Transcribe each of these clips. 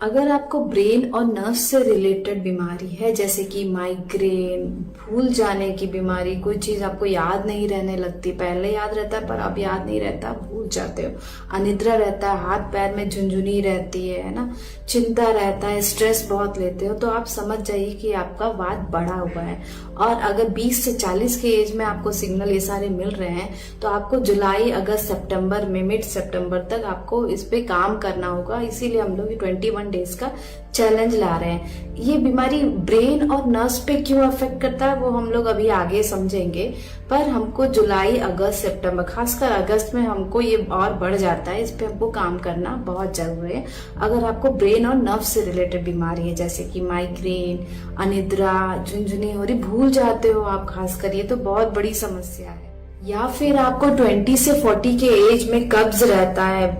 अगर आपको ब्रेन और नर्व से रिलेटेड बीमारी है, जैसे कि माइग्रेन, भूल जाने की बीमारी, कोई चीज आपको याद नहीं रहने लगती, पहले याद रहता है पर अब याद नहीं रहता, भूल जाते हो, अनिद्रा रहता है, हाथ पैर में झुंझुनी रहती है ना, चिंता रहता है, स्ट्रेस बहुत लेते हो, तो आप समझ जाइए कि आपका वात बढ़ा हुआ है। और अगर 20 से 40 के एज में आपको सिग्नल ये सारे मिल रहे हैं, तो आपको जुलाई, अगस्त, सितंबर में, मिड सितंबर तक आपको इस पे काम करना होगा। इसीलिए हम लोग 21 डेज का चैलेंज ला रहे हैं। ये बीमारी ब्रेन और नर्व्स पे क्यों अफेक्ट करता है वो हम लोग अभी आगे समझेंगे, पर हमको जुलाई, अगस्त, सितंबर, खासकर अगस्त में हमको ये और बढ़ जाता है। इस पे हमको काम करना बहुत जरूरी है। अगर आपको ब्रेन और नर्व से रिलेटेड बीमारी है, जैसे कि माइग्रेन, अनिद्रा, झुंझुनी हो रही, भूल जाते हो आप, खासकर ये तो बहुत बड़ी समस्या है। या फिर आपको 20 से 40 के एज में कब्ज रहता है,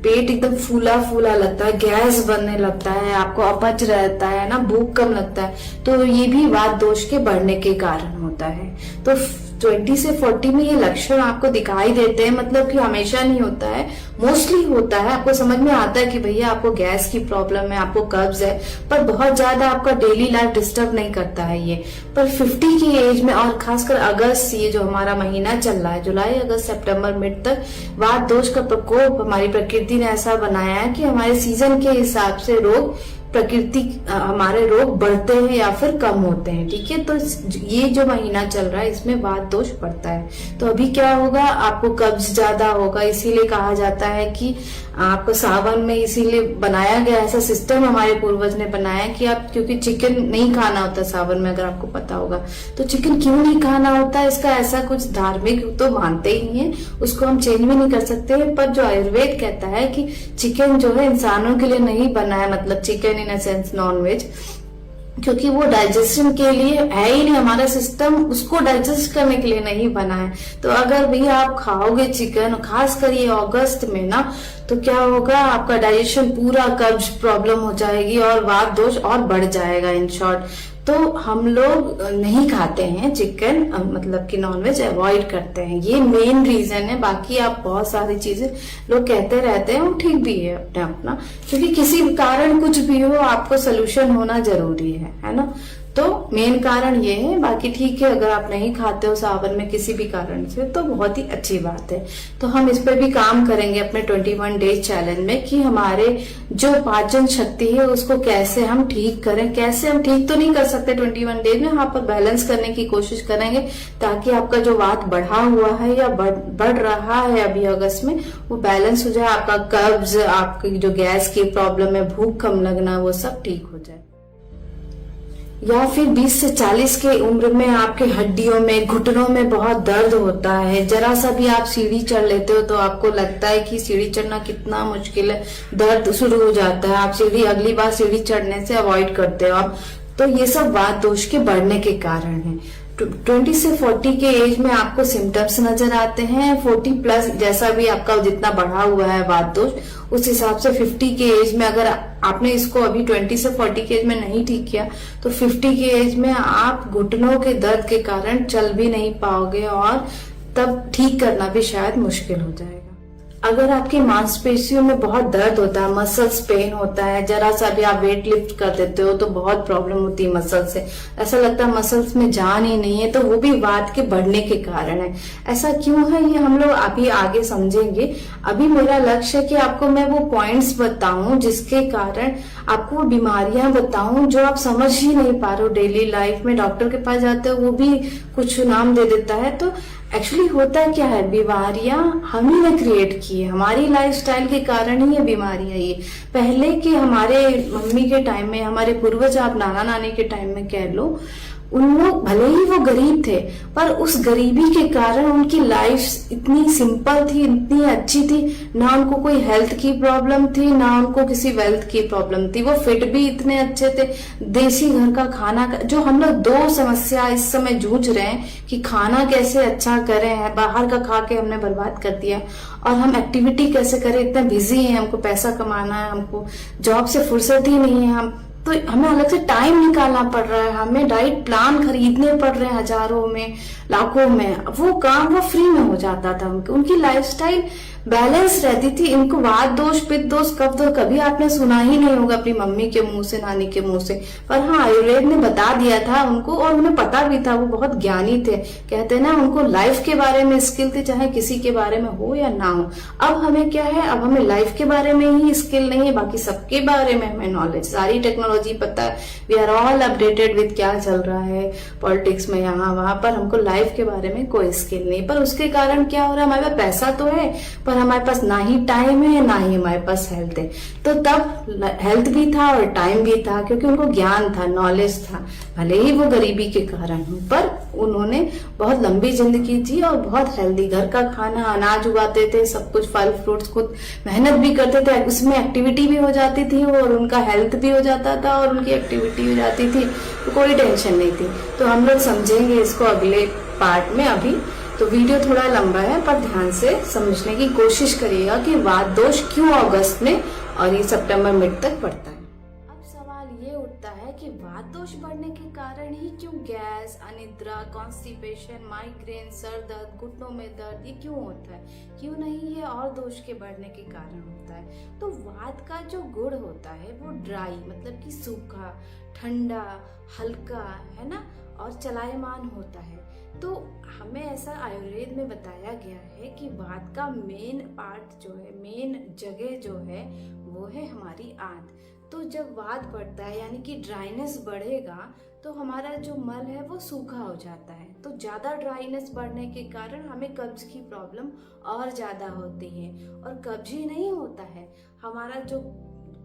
पेट एकदम फूला फूला लगता है, गैस बनने लगता है, आपको अपच रहता है ना, भूख कम लगता है, तो ये भी वात दोष के बढ़ने के कारण होता है। तो 20 से 40 में ये लक्षण आपको दिखाई देते हैं, मतलब कि हमेशा नहीं होता है, मोस्टली होता है। आपको समझ में आता है कि भैया आपको गैस की प्रॉब्लम है, आपको कब्ज है, पर बहुत ज्यादा आपका डेली लाइफ डिस्टर्ब नहीं करता है ये। पर 50 की एज में, और खासकर अगस्त, ये जो हमारा महीना चल रहा है, जुलाई, अगस्त, सितंबर, मिड तक, वात दोष का प्रकोप हमारी प्रकृति ने ऐसा बनाया है कि हमारे सीजन के हिसाब से रोग, प्रकृति, हमारे रोग बढ़ते हैं या फिर कम होते हैं। ठीक है, तो ये जो महीना चल रहा है इसमें वात दोष बढ़ता है। तो अभी क्या होगा, आपको कब्ज ज्यादा होगा। इसीलिए कहा जाता है कि आपको सावन में, इसीलिए बनाया गया ऐसा सिस्टम हमारे पूर्वज ने बनाया कि आप, क्योंकि चिकन नहीं खाना होता सावन में, अगर आपको पता होगा, तो चिकन क्यों नहीं खाना होता, इसका ऐसा कुछ धार्मिक तो मानते ही नहीं है, उसको हम चेंज भी नहीं कर सकते हैं। पर जो आयुर्वेद कहता है कि चिकन जो है इंसानों के लिए नहीं बना है, मतलब chicken in a sense non veg, क्योंकि वो डाइजेशन के लिए है ही नहीं, हमारा सिस्टम उसको डाइजेस्ट करने के लिए नहीं बना है। तो अगर भैया आप खाओगे चिकन, खास कर ये अगस्त में ना, तो क्या होगा, आपका डाइजेशन पूरा, कब्ज प्रॉब्लम हो जाएगी और वात दोष और बढ़ जाएगा। इन शॉर्ट, तो हम लोग नहीं खाते हैं चिकन, मतलब कि नॉनवेज अवॉइड करते हैं, ये मेन रीजन है। बाकी आप बहुत सारी चीजें लोग कहते रहते हैं, वो ठीक भी है अपने अपना, क्योंकि किसी कारण कुछ भी हो, आपको सोल्यूशन होना जरूरी है ना। तो मेन कारण ये है। बाकी ठीक है, अगर आप नहीं खाते हो सावन में किसी भी कारण से, तो बहुत ही अच्छी बात है। तो हम इस पे भी काम करेंगे अपने 21 डेज चैलेंज में, कि हमारे जो पाचन शक्ति है उसको कैसे हम ठीक करें। कैसे हम ठीक तो नहीं कर सकते 21 डेज में, हाँ, पर बैलेंस करने की कोशिश करेंगे, ताकि आपका जो वात बढ़ा हुआ है या बढ़ रहा है अभी अगस्त में, वो बैलेंस हो जाए, आपका कब्ज, आपकी जो गैस की प्रॉब्लम है, भूख कम लगना, वो सब ठीक हो जाए। या फिर 20 से 40 के उम्र में आपके हड्डियों में, घुटनों में बहुत दर्द होता है, जरा सा भी आप सीढ़ी चढ़ लेते हो तो आपको लगता है कि सीढ़ी चढ़ना कितना मुश्किल है, दर्द शुरू हो जाता है, आप सीढ़ी, अगली बार सीढ़ी चढ़ने से अवॉइड करते हो आप। तो ये सब वात दोष के बढ़ने के कारण है। 20 से 40 के एज में आपको सिम्टम्स नजर आते हैं, 40 प्लस जैसा भी आपका जितना बढ़ा हुआ है वात दोष, उस हिसाब से 50 के एज में, अगर आपने इसको अभी 20 से 40 के एज में नहीं ठीक किया, तो 50 के एज में आप घुटनों के दर्द के कारण चल भी नहीं पाओगे, और तब ठीक करना भी शायद मुश्किल हो जाएगा। अगर आपकी मांसपेशियों में बहुत दर्द होता है, मसल्स पेन होता है, जरा सा भी आप वेट लिफ्ट कर देते हो तो बहुत प्रॉब्लम होती है मसल से, ऐसा लगता है मसल्स में जान ही नहीं है, तो वो भी वात के बढ़ने के कारण है। ऐसा क्यों है ये हम लोग अभी आगे समझेंगे। अभी मेरा लक्ष्य है कि आपको मैं वो पॉइंट्स बताऊं जिसके कारण आपको वो बीमारियां बताऊं जो आप समझ ही नहीं पा रहे हो डेली लाइफ में। डॉक्टर के पास जाते हो, वो भी कुछ नाम दे देता है। तो एक्चुअली होता क्या है, बीमारियां हम ही ने क्रिएट की है, हमारी लाइफस्टाइल के कारण ही ये बीमारियां। ये पहले के हमारे मम्मी के टाइम में, हमारे पूर्वज, आप नाना नानी के टाइम में कह लो, उन लोग भले ही वो गरीब थे, पर उस गरीबी के कारण उनकी लाइफ इतनी सिंपल थी, इतनी अच्छी थी, ना उनको कोई हेल्थ की प्रॉब्लम थी, ना उनको किसी वेल्थ की प्रॉब्लम थी, वो फिट भी इतने अच्छे थे। देसी घर का खाना, जो हम लोग दो समस्या इस समय जूझ रहे हैं कि खाना कैसे अच्छा करें, बाहर का खा के हमने बर्बाद कर दिया, और हम एक्टिविटी कैसे करें, इतने बिजी हैं, हमको पैसा कमाना है, हमको जॉब से फुर्सत ही नहीं है, हम तो हमें अलग से टाइम निकालना पड़ रहा है, हमें डाइट प्लान खरीदने पड़ रहे हैं हजारों में, लाखों में। वो काम वो फ्री में हो जाता था, उनकी लाइफस्टाइल बैलेंस रहती थी। इनको वात दोष पित्त दोष कफ दोष कभी आपने सुना ही नहीं होगा अपनी मम्मी के मुंह से, नानी के मुंह से। पर हाँ, आयुर्वेद ने बता दिया था उनको, और उन्हें पता भी था, वो बहुत ज्ञानी थे। कहते हैं ना, उनको लाइफ के बारे में स्किल थी, चाहे किसी के बारे में हो या ना हो। अब हमें क्या है, अब हमें लाइफ के बारे में ही स्किल नहीं है, बाकी सबके बारे में हमें नॉलेज, सारी टेक्नोलॉजी पता है। We are all updated with क्या चल रहा है पॉलिटिक्स में, यहाँ वहां पर। हमको लाइफ के बारे में कोई स्किल नहीं। पर उसके कारण क्या हो रहा है, हमारे पास पैसा तो है पर हमारे पास ना ही टाइम है, ना ही हमारे पास हेल्थ है। तो तब हेल्थ भी था और टाइम भी था, क्योंकि उनको ज्ञान था, नॉलेज था। भले ही वो गरीबी के कारण हो, पर उन्होंने बहुत लंबी जिंदगी जी और बहुत हेल्दी, घर का खाना, अनाज उगाते थे, सब कुछ फल फ्रूट्स, खुद मेहनत भी करते थे, उसमें एक्टिविटी भी हो जाती थी और उनका हेल्थ भी हो जाता था और उनकी एक्टिविटी हो जाती थी, तो कोई टेंशन नहीं थी। तो हम लोग समझेंगे इसको अगले पार्ट में। अभी तो वीडियो थोड़ा लंबा है, पर ध्यान से समझने की कोशिश करिएगा कि वात दोष क्यों अगस्त में और ये सितंबर मिड तक बढ़ता है। अब सवाल ये उठता है कि वात दोष बढ़ने के कारण ही क्यों गैस, अनिद्रा, कॉन्स्टिपेशन, माइग्रेन, सर दर्द, घुटनों में दर्द, ये क्यों होता है? क्यों नहीं ये और दोष के बढ़ने के कारण होता है? तो वात का जो गुण होता है वो ड्राई, मतलब कि सूखा, ठंडा, हल्का, है ना, और चलायमान होता है। तो हमें ऐसा आयुर्वेद में बताया गया है कि वात का मेन पार्ट जो है, मेन जगह जो है, वो है हमारी आंत। तो जब वात बढ़ता है, यानी कि ड्राइनेस बढ़ेगा, तो हमारा जो मल है वो सूखा हो जाता है। तो ज़्यादा ड्राइनेस बढ़ने के कारण हमें कब्ज की प्रॉब्लम और ज़्यादा होती है। और कब्ज ही नहीं होता है, हमारा जो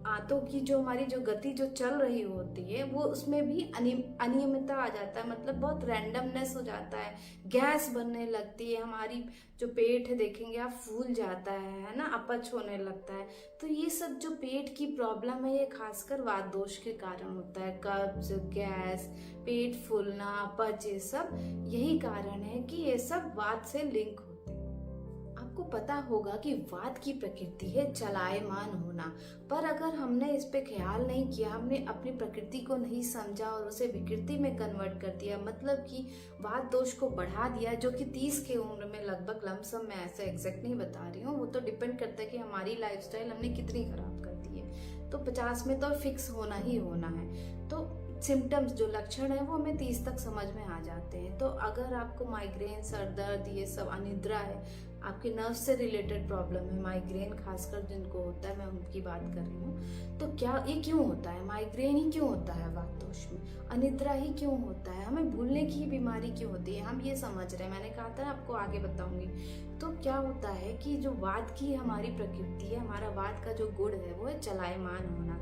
आंतों की जो हमारी जो गति जो चल रही होती है, वो उसमें भी अनियमितता आ जाता है, मतलब बहुत रैंडमनेस हो जाता है, गैस बनने लगती है, हमारी जो पेट है देखेंगे आप फूल जाता है ना, अपच होने लगता है। तो ये सब जो पेट की प्रॉब्लम है, ये खासकर वात दोष के कारण होता है। कब्ज, गैस, पेट फूलना, अपच, ये सब यही कारण है कि ये सब वात से लिंक होते हैं। आपको पता होगा कि वात की प्रकृति है चलायमान होना, पर अगर हमने इस पे ख्याल नहीं किया, हमने अपनी प्रकृति को नहीं समझा और उसे विकृति में कन्वर्ट कर दिया, मतलब कि वात दोष को बढ़ा दिया, जो कि 30 की उम्र में लगभग, लमसम, मैं ऐसे एग्जैक्ट नहीं बता रही हूँ, वो तो डिपेंड करता है कि हमारी लाइफस्टाइल हमने कितनी खराब कर दी है। तो 50 में तो फिक्स होना ही होना है। तो सिम्टम्स, जो लक्षण है, वो हमें 30 तक समझ में आ जाते हैं। तो अगर आपको माइग्रेन, सर दर्द, ये सब, अनिद्रा है, आपके नर्व से रिलेटेड प्रॉब्लम है, माइग्रेन खासकर जिनको होता है, मैं उनकी बात कर रही हूँ, तो क्या ये क्यों होता है? माइग्रेन ही क्यों होता है वात दोष में? अनिद्रा ही क्यों होता है? हमें भूलने की बीमारी क्यों होती है? हम ये समझ रहे हैं, मैंने कहा था आपको आगे बताऊंगी। तो क्या होता है कि जो वात की हमारी प्रकृति है, हमारा वात का जो गुण है, वो है चलायमान होना।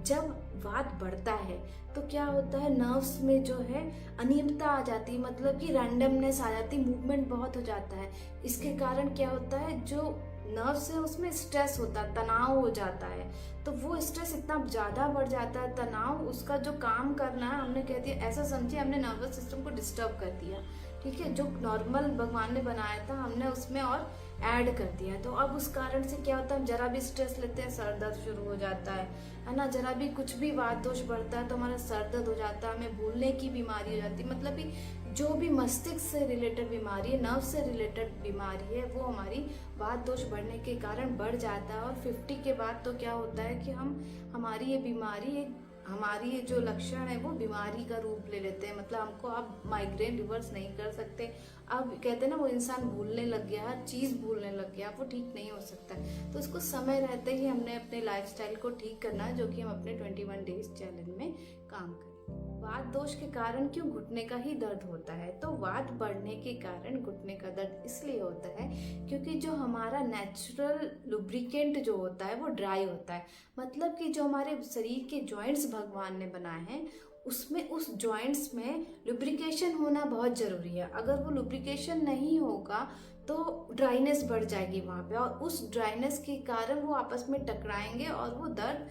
जब वात बढ़ता है तो क्या होता है, नर्व्स में जो है अनियमितता आ जाती है, मतलब कि रैंडमनेस आ जाती है, मूवमेंट बहुत हो जाता है। इसके कारण क्या होता है, जो नर्व्स है उसमें स्ट्रेस होता है, तनाव हो जाता है। तो वो स्ट्रेस इतना ज़्यादा बढ़ जाता है, तनाव, उसका जो काम करना है, हमने कह दिया, ऐसा समझिए हमने नर्वस सिस्टम को डिस्टर्ब कर दिया, ठीक है। जो नॉर्मल भगवान ने बनाया था, हमने उसमें और ऐड कर दिया। तो अब उस कारण से क्या होता है, हम जरा भी स्ट्रेस लेते हैं, सर दर्द शुरू हो जाता है ना, जरा भी कुछ भी वात दोष बढ़ता है तो हमारा सर दर्द हो जाता है, हमें भूलने की बीमारी हो जाती है, मतलब कि जो भी मस्तिष्क से रिलेटेड बीमारी है, नर्व से रिलेटेड बीमारी है, वो हमारी वात दोष बढ़ने के कारण बढ़ जाता है। और 50 के बाद तो क्या होता है कि हमारी ये बीमारी, हमारी ये जो लक्षण है वो बीमारी का रूप ले लेते हैं। मतलब हमको अब माइग्रेन रिवर्स नहीं कर सकते। अब कहते हैं ना, वो इंसान भूलने लग गया, हर चीज़ भूलने लग गया, वो ठीक नहीं हो सकता। तो उसको समय रहते ही हमने अपने लाइफस्टाइल को ठीक करना है, जो कि हम अपने 21 डेज चैलेंज में काम करें। वात दोष के कारण क्यों घुटने का ही दर्द होता है? तो वात बढ़ने के कारण घुटने का दर्द इसलिए होता है क्योंकि जो हमारा नेचुरल लुब्रिकेंट जो होता है वो ड्राई होता है। मतलब कि जो हमारे शरीर के जॉइंट्स भगवान ने बनाए हैं, उसमें, उस जॉइंट्स में लुब्रिकेशन होना बहुत ज़रूरी है। अगर वो लुब्रिकेशन नहीं होगा तो ड्राइनेस बढ़ जाएगी वहाँ पे, और उस ड्राइनेस के कारण वो आपस में टकराएंगे और वो दर्द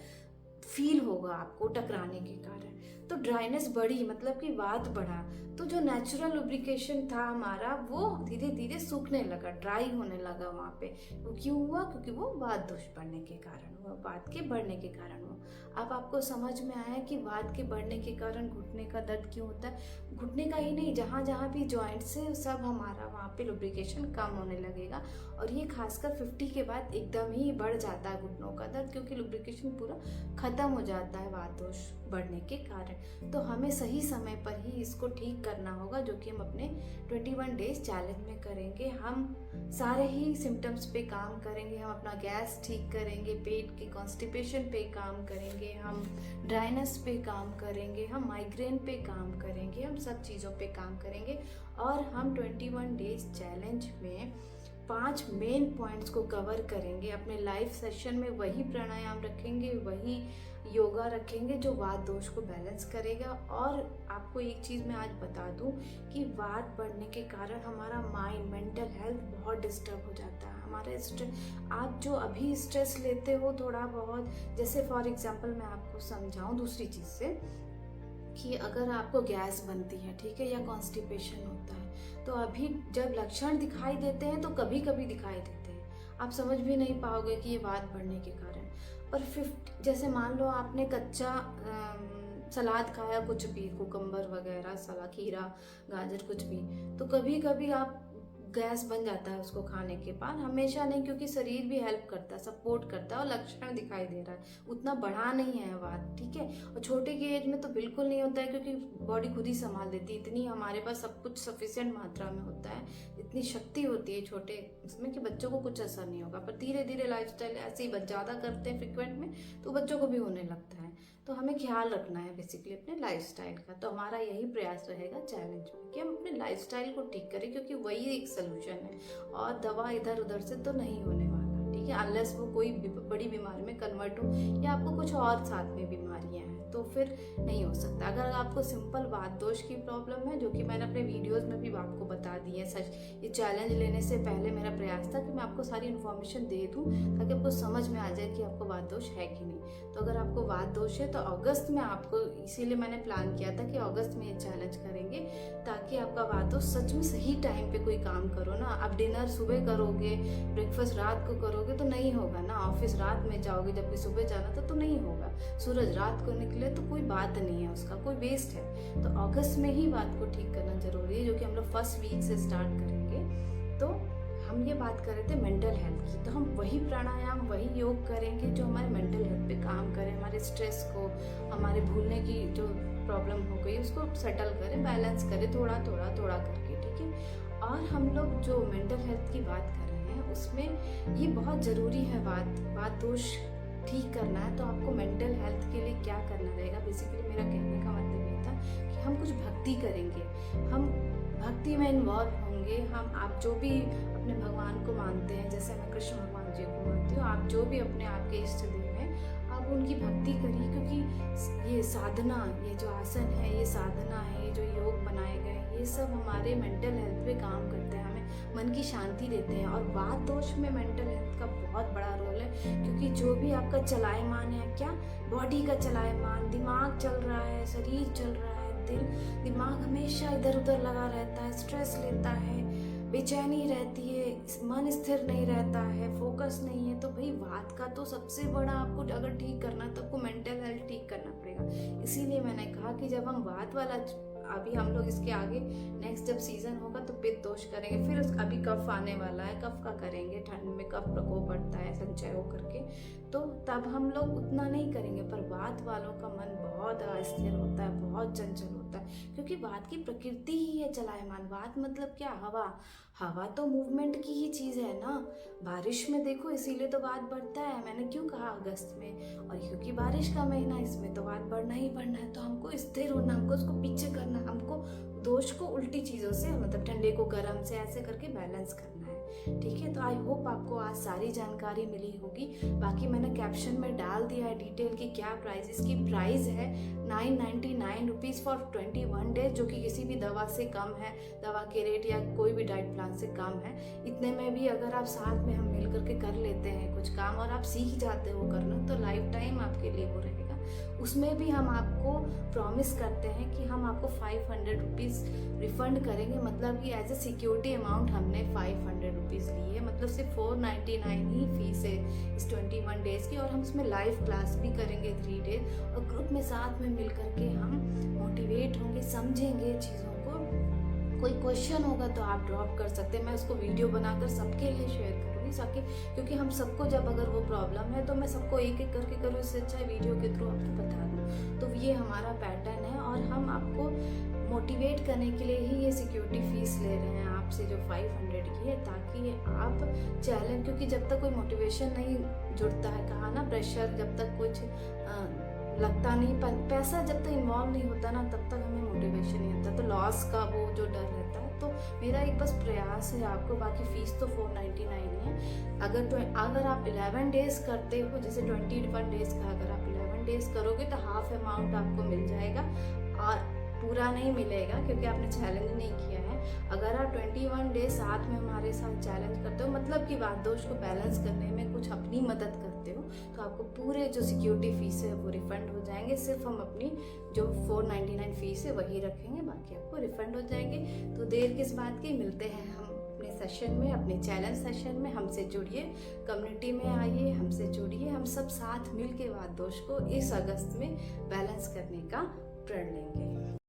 फील होगा आपको टकराने के कारण। तो ड्राइनेस बढ़ी मतलब कि वात बढ़ा, तो जो नेचुरल लुब्रिकेशन था हमारा वो धीरे धीरे सूखने लगा, ड्राई होने लगा वहाँ पे। वो क्यों हुआ? क्योंकि वो वात दोष बढ़ने के कारण हुआ, वात के बढ़ने के कारण हुआ। अब आपको समझ में आया कि वात के बढ़ने के कारण घुटने का दर्द क्यों होता है। घुटने का ही नहीं, जहाँ जहाँ भी जॉइंट्स है सब हमारा वहाँ पे लुब्रिकेशन कम होने लगेगा। और ये खासकर 50 के बाद एकदम ही बढ़ जाता है घुटनों का दर्द, क्योंकि लुब्रिकेशन पूरा खत्म हो जाता है वात दोष बढ़ने के कारण। तो हमें सही समय पर ही इसको ठीक करना होगा, जो कि हम अपने 21 डेज चैलेंज में करेंगे। हम सारे ही सिम्टम्स पे काम करेंगे। हम अपना गैस ठीक करेंगे, पेट के कॉन्स्टिपेशन पे काम करेंगे, हम ड्राइनेस पे काम करेंगे, हम माइग्रेन पे काम करेंगे, हम सब चीज़ों पे काम करेंगे। और हम 21 डेज चैलेंज में 5 मेन पॉइंट्स को कवर करेंगे। अपने लाइव सेशन में वही प्राणायाम रखेंगे, वही योगा रखेंगे जो वात दोष को बैलेंस करेगा। और आपको एक चीज़ मैं आज बता दूं कि वात बढ़ने के कारण हमारा माइंड, मेंटल हेल्थ बहुत डिस्टर्ब हो जाता है। हमारा स्ट्रेस, आप जो अभी स्ट्रेस लेते हो थोड़ा बहुत, जैसे फॉर एग्जांपल मैं आपको समझाऊं दूसरी चीज़ से, कि अगर आपको गैस बनती है, ठीक है, या कॉन्स्टिपेशन होता है, तो अभी जब लक्षण दिखाई देते हैं तो कभी कभी दिखाई देते हैं, आप समझ भी नहीं पाओगे कि ये वात बढ़ने के कारण। पर 50, जैसे मान लो आपने कच्चा सलाद खाया, कुछ भी, कुकम्बर वगैरह, सलाद, खीरा, गाजर, कुछ भी, तो कभी कभी आप गैस बन जाता है उसको खाने के बाद, हमेशा नहीं, क्योंकि शरीर भी हेल्प करता है, सपोर्ट करता है, और लक्षण दिखाई दे रहा है, उतना बढ़ा नहीं है बात, ठीक है। और छोटे के एज में तो बिल्कुल नहीं होता है, क्योंकि बॉडी खुद ही संभाल लेती है, इतनी हमारे पास सब कुछ सफिशिएंट मात्रा में होता है, इतनी शक्ति होती है छोटे इसमें कि बच्चों को कुछ असर नहीं होगा। पर धीरे धीरे लाइफस्टाइल ऐसे ही ज़्यादा करते हैं फ्रिक्वेंट में, तो बच्चों को भी होने लगता है। तो हमें ख्याल रखना है बेसिकली अपने लाइफस्टाइल का। तो हमारा यही प्रयास रहेगा चैलेंज में कि हम अपने लाइफस्टाइल को ठीक करें, क्योंकि वही एक सोल्यूशन है, और दवा इधर उधर से तो नहीं होने वाला, ठीक है, अनलेस वो कोई बड़ी बीमारी में कन्वर्ट हो या आपको कुछ और साथ में बीमारियां हैं, तो फिर नहीं हो सकता। अगर आपको सिंपल वात दोष की प्रॉब्लम है, जो कि मैंने अपने वीडियोस में भी आपको बता दी है, सच ये चैलेंज लेने से पहले मेरा प्रयास था कि मैं आपको सारी इन्फॉर्मेशन दे दूं, ताकि आपको समझ में आ जाए कि आपको वात दोष है कि नहीं। तो अगर आपको वात दोष है तो अगस्त में आपको, इसीलिए मैंने प्लान किया था कि अगस्त में ये चैलेंज करेंगे, ताकि आपका वात दोष सच में सही टाइम पे कोई काम करो ना। आप डिनर सुबह करोगे, ब्रेकफास्ट रात को करोगे तो नहीं होगा ना, ऑफिस रात में जाओगे जबकि सुबह जाना था तो नहीं होगा, सूरज रात को निकले तो कोई बात नहीं है, उसका कोई वेस्ट है। तो अगस्त में ही बात को ठीक करना जरूरी है, जो कि हम लोग फर्स्ट वीक से स्टार्ट करेंगे। तो हम ये बात कर रहे थे मेंटल हेल्थ की, तो हम वही प्राणायाम, वही योग करेंगे जो हमारे मेंटल हेल्थ पे काम करे, हमारे स्ट्रेस को, हमारे भूलने की जो प्रॉब्लम हो गई उसको सेटल करें, बैलेंस करें, थोड़ा थोड़ा थोड़ा करके, ठीक है। और हम लोग जो मेंटल हेल्थ की बात कर रहे हैं उसमें ये बहुत ज़रूरी है, वात दोष ठीक करना है तो आपको मेंटल हेल्थ के लिए क्या करना रहेगा। बेसिकली मेरा कहने का मतलब ये था कि हम कुछ भक्ति करेंगे, हम भक्ति में इन्वॉल्व होंगे। हम, आप जो भी अपने भगवान को मानते हैं, जैसे मैं कृष्ण भगवान जी को मानती हूँ, आप जो भी अपने आप के इष्ट देव हैं, आप उनकी भक्ति करिए, क्योंकि ये साधना, ये जो आसन है, ये साधना है, ये जो योग बनाए गए, ये सब हमारे मेंटल हेल्थ पे काम करते हैं, हमें मन की शांति देते हैं। और वात दोष में मेंटल हेल्थ का बहुत बड़ा रोल है, क्योंकि जो भी आपका चलायमान है, क्या बॉडी का चलायमान, दिमाग चल रहा है, शरीर चल रहा है, दिमाग हमेशा इधर उधर लगा रहता है, स्ट्रेस लेता है, बेचैनी रहती है, मन स्थिर नहीं रहता है, फोकस नहीं है, तो भाई वात का तो सबसे बड़ा, आपको अगर ठीक करना है तो आपको मेंटल हेल्थ ठीक करना पड़ेगा। इसीलिए मैंने कहा कि जब हम वात वाला, अभी हम लोग इसके आगे नेक्स्ट जब सीजन होगा तो पित्त दोष करेंगे, फिर अभी कफ आने वाला है, कफ का करेंगे, ठंड में कफ प्रकोप बढ़ता है संचय हो करके, तो तब हम लोग उतना नहीं करेंगे। पर वात वालों का मन बहुत अस्थिर होता है, बहुत चंचल होता है, क्योंकि वात की प्रकृति ही है चलायमान। वात मतलब क्या? हवा तो मूवमेंट की ही चीज है ना। बारिश में देखो, इसीलिए तो वात बढ़ता है, मैंने क्यों कहा अगस्त में, और क्योंकि बारिश का महीना, इसमें तो वात बढ़ना ही बढ़ना है। तो हमको स्थिर होना, हमको उसको पीछे करना, हमको दोष को उल्टी चीजों से, मतलब ठंडे को गर्म से, ऐसे करके बैलेंस करना है, ठीक है। तो आई होप आपको आज सारी जानकारी मिली होगी। बाकी मैंने कैप्शन में डाल दिया है डिटेल की क्या प्राइस, इसकी प्राइस है 999 रुपीज़ फॉर 21 डेज, जो कि किसी भी दवा से कम है, दवा के रेट या कोई भी डाइट प्लान से कम है। इतने में भी अगर आप साथ में हम मिल करके कर लेते हैं कुछ काम और आप सीख जाते हो करना, तो लाइफ टाइम आपके लिए वो रहेगा। उसमें भी हम आपको प्रॉमिस करते हैं कि हम आपको 500 रुपीज़ रिफंड करेंगे, मतलब कि एज ए सिक्योरिटी अमाउंट हमने 500 रुपीज़ ली है, मतलब सिर्फ 499 ही फीस है इस 21 डेज़ की। और हम इसमें लाइव क्लास भी करेंगे 3 डेज, और ग्रुप में साथ में मिल करके हम मोटिवेट होंगे, समझेंगे चीज़ों को। कोई क्वेश्चन होगा तो आप ड्रॉप कर सकते हैं, मैं उसको वीडियो बनाकर सबके लिए शेयर करूँगी ताकि, क्योंकि हम सबको जब अगर वो प्रॉब्लम है तो मैं सबको एक एक करके करूँ, इससे अच्छा वीडियो के थ्रू आपको बता दूँ। तो ये हमारा पैटर्न है, और हम आपको मोटिवेट करने के लिए ही ये सिक्योरिटी फीस ले रहे हैं आपसे जो 500 की है, ताकि आप चैलेंज, क्योंकि जब तक कोई मोटिवेशन नहीं जुड़ता है, कहा ना प्रेशर, जब तक कुछ लगता नहीं, पैसा जब तक इन्वॉल्व नहीं होता ना तब तक हमें मोटिवेशन नहीं आता, तो लॉस का वो जो डर रहता है। तो मेरा एक बस प्रयास है आपको, बाकी फीस तो 499 है। अगर आप 11 डेज करते हो, जैसे 21 डेज का अगर आप 11 डेज करोगे तो हाफ अमाउंट आपको मिल जाएगा, और पूरा नहीं मिलेगा क्योंकि आपने चैलेंज नहीं किया है। अगर आप 21 डेज साथ में हमारे साथ चैलेंज करते हो, मतलब कि बात दोष को बैलेंस करने में कुछ अपनी मदद करते हो, तो आपको पूरे जो सिक्योरिटी फीस है वो रिफंड हो जाएंगे। सिर्फ हम अपनी जो 499 फीस है वही रखेंगे, बाकी आपको रिफंड हो जाएंगे। तो देर किस बात की, मिलते हैं हम अपने सेशन में, अपने चैलेंज सेशन में। हमसे जुड़िए, कम्युनिटी में आइए, हमसे जुड़िए, हम सब साथ मिल के बात दोष को इस अगस्त में बैलेंस करने का प्रण लेंगे।